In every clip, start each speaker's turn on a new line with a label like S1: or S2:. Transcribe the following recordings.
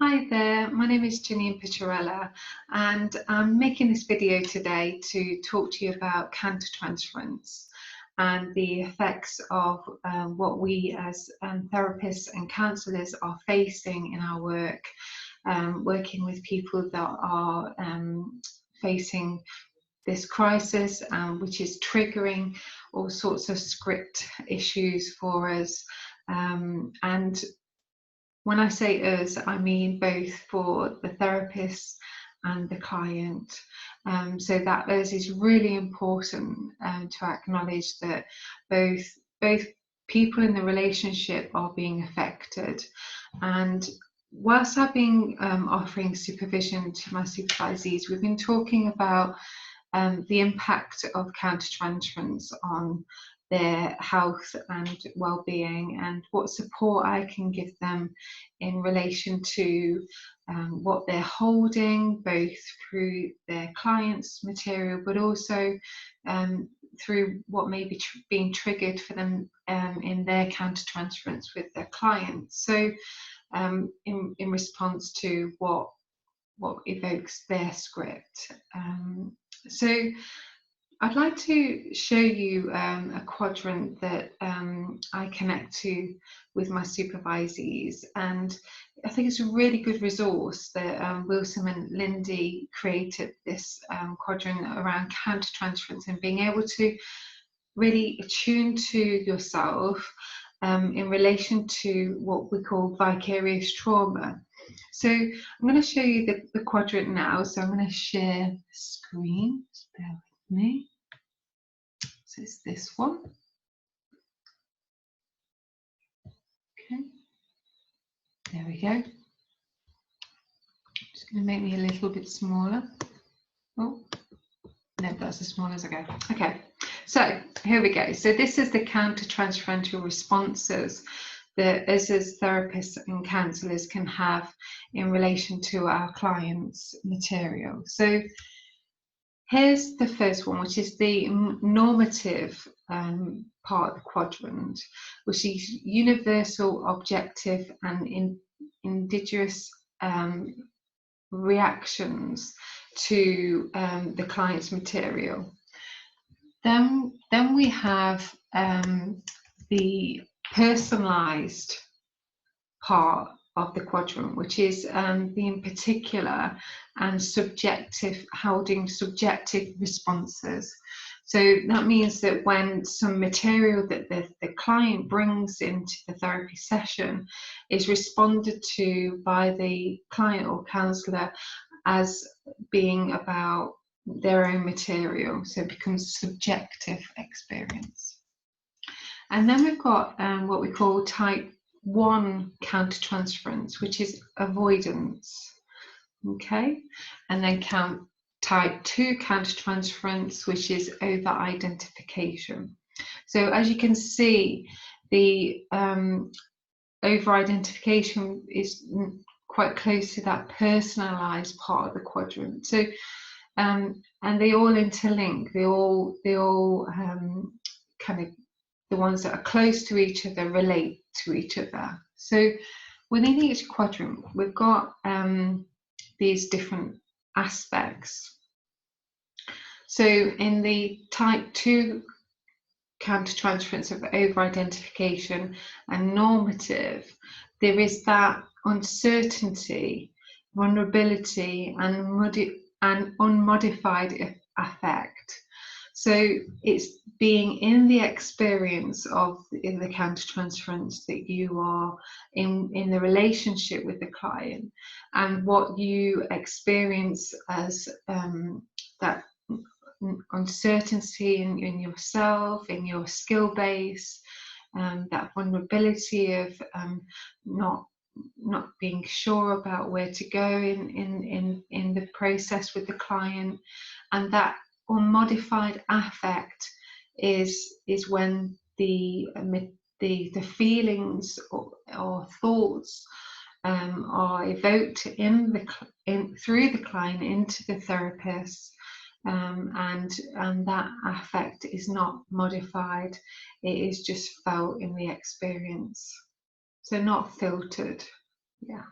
S1: Hi there, my name is Janine Picciarella and I'm making this video today to talk to you about countertransference and the effects of what we as therapists and counsellors are facing in our work, working with people that are facing this crisis, which is triggering all sorts of script issues for us. And when I say us, I mean both for the therapist and the client. So that us is really important to acknowledge that both people in the relationship are being affected. And whilst I've been offering supervision to my supervisees, we've been talking about the impact of countertransference on their health and well-being, and what support I can give them in relation to what they're holding, both through their clients' material, but also through what may be being triggered for them in their countertransference with their clients. So in response to what evokes their script. So I'd like to show you a quadrant that I connect to with my supervisees, and I think it's a really good resource that Wilson and Lindy created this quadrant around countertransference and being able to really attune to yourself in relation to what we call vicarious trauma. So I'm going to show you the quadrant now. So I'm going to share the screen. Just bear with me. So it's this one. Okay. There we go. Just going to make me a little bit smaller. Oh, no, that's as small as I go. Okay. So here we go. So this is the countertransferential responses that us as therapists and counsellors can have in relation to our clients' material. So here's the first one, which is the normative part of the quadrant, which is universal, objective, and indigenous reactions to the client's material. Then we have the personalized part of the quadrant, which is being particular and subjective, holding subjective responses. So that means that when some material that the client brings into the therapy session is responded to by the client or counsellor as being about their own material, so it becomes subjective experience. And then we've got what we call type 1 countertransference, which is avoidance. Okay, and then type 2 countertransference, which is over-identification. So as you can see, the over-identification is quite close to that personalized part of the quadrant. So and they all interlink. They all kind of, the ones that are close to each other relate to each other. So within each quadrant, we've got these different aspects. So in the type 2 countertransference of over-identification and normative, there is that uncertainty, vulnerability, and unmodified affect. So it's being in the experience of in the countertransference that you are in the relationship with the client, and what you experience as that uncertainty in yourself, in your skill base, that vulnerability of not being sure about where to go in the process with the client, and that unmodified affect is when the feelings or thoughts are evoked through the client into the therapist, and that affect is not modified. It is just felt in the experience, so not filtered. Yeah.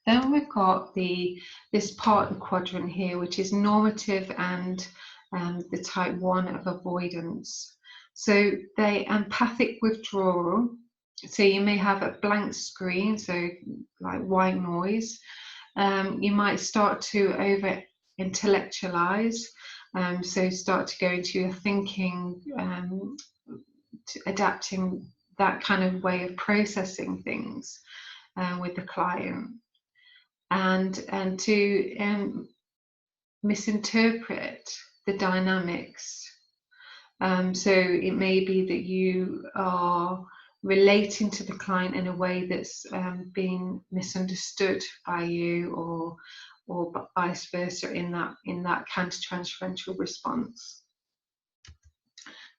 S1: Then we've got this part of the quadrant here, which is normative and the type 1 of avoidance. So the empathic withdrawal, so you may have a blank screen, so like white noise. You might start to over intellectualize, so start to go into your thinking, adapting that kind of way of processing things with the client, and to misinterpret the dynamics. So it may be that you are relating to the client in a way that's being misunderstood by you, or vice versa in that countertransferential response.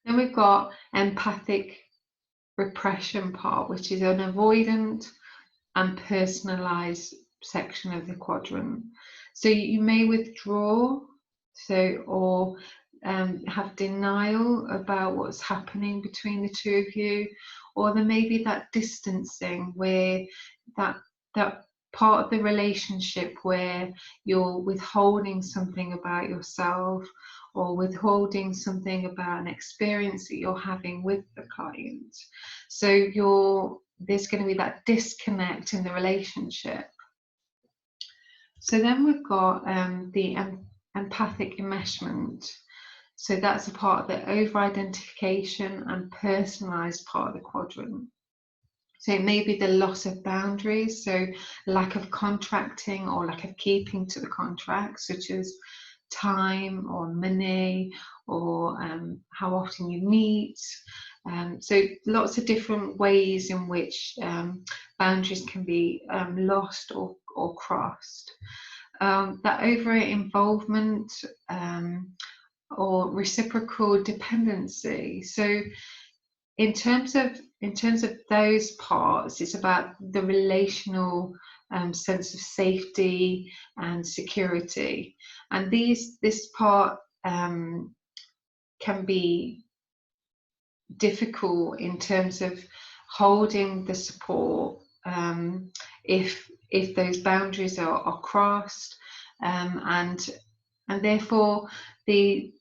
S1: Then we've got empathic repression part, which is an avoidant and personalized section of the quadrant. So you may withdraw, or have denial about what's happening between the two of you, or there may be that distancing where that part of the relationship where you're withholding something about yourself, or withholding something about an experience that you're having with the client. So there's going to be that disconnect in the relationship. So then we've got the empathic enmeshment. So that's a part of the over-identification and personalised part of the quadrant. So it may be the loss of boundaries, so lack of contracting or lack of keeping to the contract, such as time or money, or how often you meet. So lots of different ways in which boundaries can be lost or crossed. That over-involvement or reciprocal dependency. So in terms of those parts, it's about the relational sense of safety and security, and this part can be difficult in terms of holding the support if those boundaries are crossed, and therefore the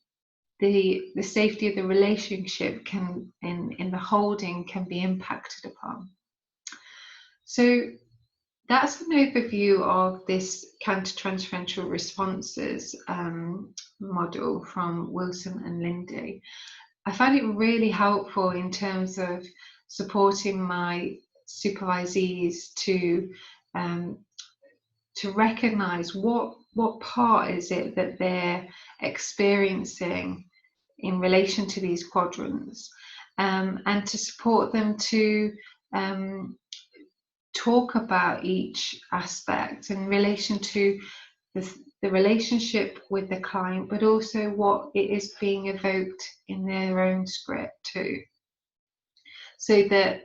S1: safety of the relationship can in the holding can be impacted upon. So that's an overview of this countertransferential responses model from Wilson and Lindy. I found it really helpful in terms of supporting my supervisees to recognise what part is it that they're experiencing in relation to these quadrants, and to support them to talk about each aspect in relation to the relationship with the client, but also what it is being evoked in their own script too, so that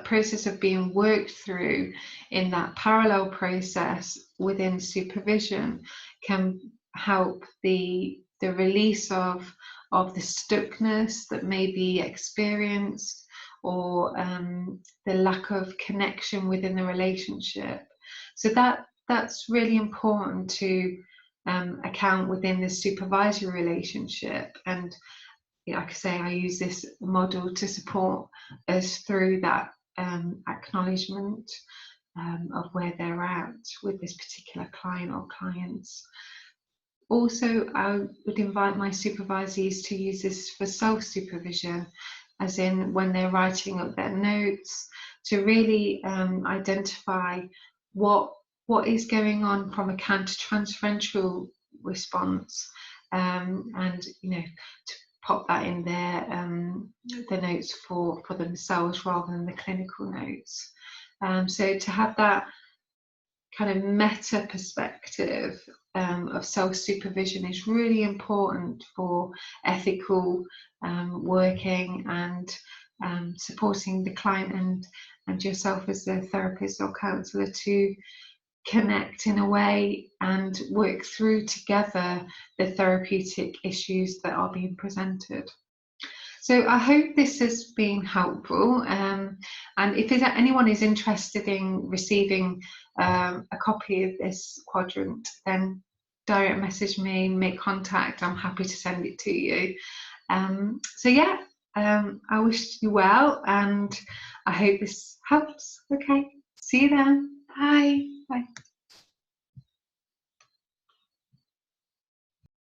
S1: process of being worked through in that parallel process within supervision can help the release of the stuckness that may be experienced, or the lack of connection within the relationship. So that's really important to account within the supervisory relationship. And like I say, I use this model to support us through that acknowledgement of where they're at with this particular client or clients. Also, I would invite my supervisees to use this for self-supervision, as in when they're writing up their notes, to really identify what is going on from a countertransferential response, and to pop that in the notes for themselves rather than the clinical notes. So to have that kind of meta perspective of self-supervision is really important for ethical working and supporting the client and yourself as the therapist or counsellor to connect in a way and work through together the therapeutic issues that are being presented. So I hope this has been helpful, and if anyone is interested in receiving a copy of this quadrant, then direct message me, make contact. I'm happy to send it to you. So yeah, I wish you well, and I hope this helps. Okay, see you then. Bye. Bye.